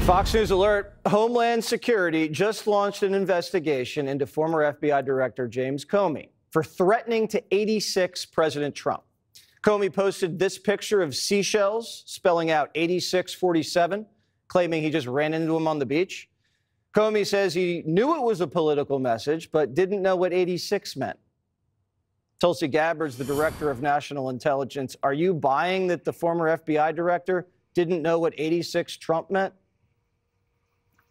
Fox News alert, Homeland Security just launched an investigation into former FBI Director James Comey for threatening to 86 President Trump. Comey posted this picture of seashells spelling out 8647, claiming he just ran into him on the beach. Comey says he knew it was a political message, but didn't know what 86 meant. Tulsi Gabbard's the director of national intelligence. Are you buying that the former FBI director didn't know what 86 Trump meant?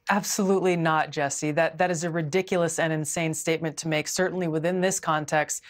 Absolutely not, Jesse. That is a ridiculous and insane statement to make, certainly within this context,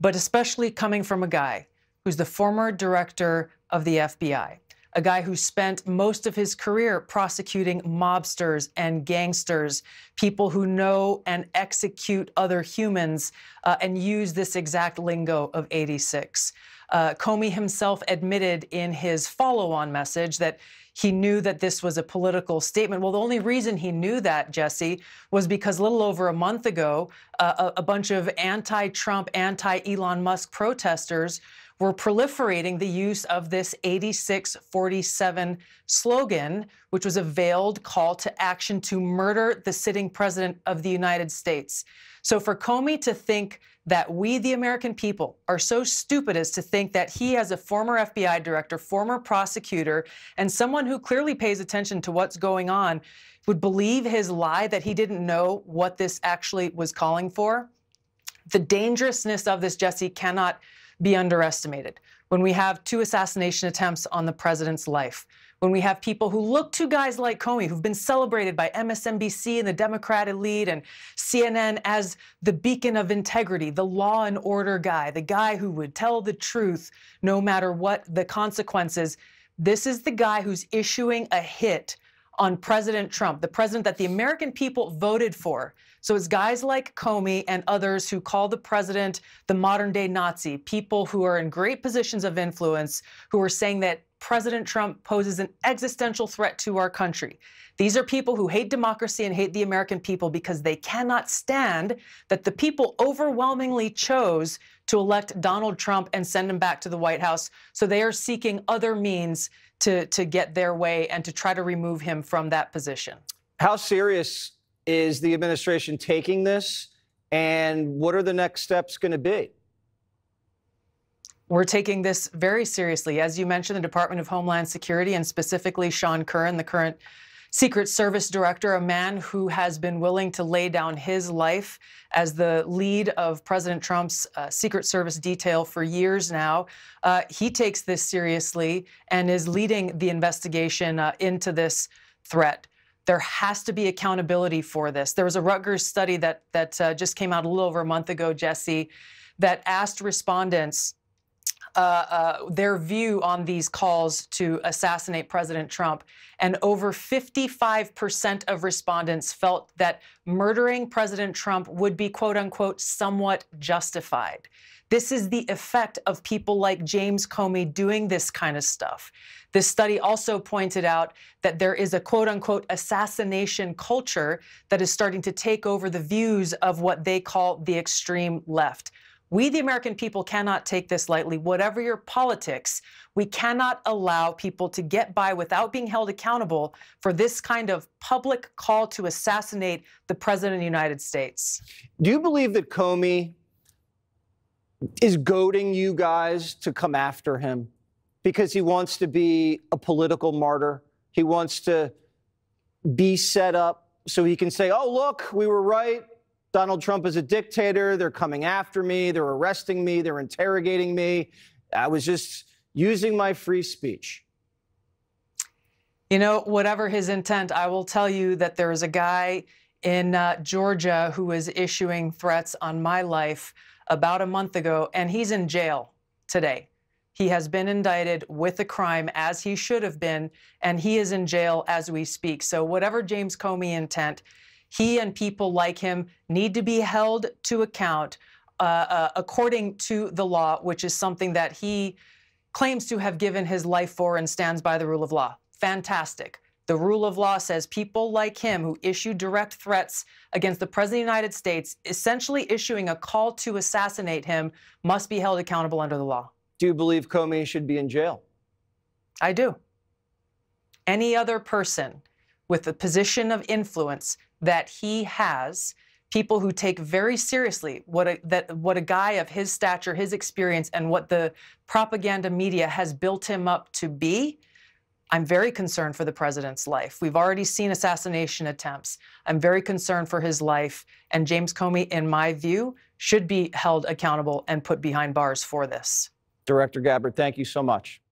but especially coming from a guy who's the former director of the FBI, a guy who spent most of his career prosecuting mobsters and gangsters, people who know and execute other humans and use this exact lingo of 86. Comey himself admitted in his follow-on message that he knew that this was a political statement. Well, the only reason he knew that, Jesse, was because a little over a month ago, a bunch of anti-Trump, anti-Elon Musk protesters were proliferating the use of this 8647 slogan, which was a veiled call to action to murder the sitting president of the United States. So for Comey to think that we, the American people, are so stupid as to think that he, as a former FBI director, former prosecutor, and someone who clearly pays attention to what's going on, would believe his lie that he didn't know what this actually was calling for. The dangerousness of this, Jesse, cannot be underestimated. When we have 2 assassination attempts on the president's life, when we have people who look to guys like Comey, who've been celebrated by MSNBC and the Democrat elite and CNN as the beacon of integrity, the law and order guy, the guy who would tell the truth no matter what the consequences. This is the guy who's issuing a hit on President Trump, the president that the American people voted for. So it's guys like Comey and others who call the president the modern-day Nazi, people who are in great positions of influence, who are saying that President Trump poses an existential threat to our country. These are people who hate democracy and hate the American people because they cannot stand that the people overwhelmingly chose to elect Donald Trump and send him back to the White House. So they are seeking other means to get their way and to try to remove him from that position. How serious is the administration taking this, and what are the next steps going to be? We're taking this very seriously. As you mentioned, the Department of Homeland Security, and specifically Sean Curran, the current Secret Service director, a man who has been willing to lay down his life as the lead of President Trump's Secret Service detail for years now. He takes this seriously and is leading the investigation into this threat. There has to be accountability for this. There was a Rutgers study that just came out a little over a month ago, Jesse, that asked respondents their view on these calls to assassinate President Trump. And over 55% of respondents felt that murdering President Trump would be, quote unquote, somewhat justified. This is the effect of people like James Comey doing this kind of stuff. This study also pointed out that there is a quote unquote assassination culture that is starting to take over the views of what they call the extreme left. We, the American people, cannot take this lightly. Whatever your politics, we cannot allow people to get by without being held accountable for this kind of public call to assassinate the President of the United States. Do you believe that Comey is goading you guys to come after him because he wants to be a political martyr? He wants to be set up so he can say, oh, look, we were right. Donald Trump is a dictator. They're coming after me. They're arresting me. They're interrogating me. I was just using my free speech. You know, whatever his intent, I will tell you that there is a guy in Georgia who is issuing threats on my life about a month ago, and he's in jail today. He has been indicted with a crime, as he should have been, and he is in jail as we speak. So whatever James Comey intent, he and people like him need to be held to account according to the law, which is something that he claims to have given his life for and stands by the rule of law. Fantastic. The rule of law says people like him who issue direct threats against the President of the United States, essentially issuing a call to assassinate him, must be held accountable under the law. Do you believe Comey should be in jail? I do. Any other person with the position of influence that he has, people who take very seriously what a guy of his stature, his experience, and what the propaganda media has built him up to be, I'm very concerned for the president's life. We've already seen assassination attempts. I'm very concerned for his life. And James Comey, in my view, should be held accountable and put behind bars for this. Director Gabbard, thank you so much.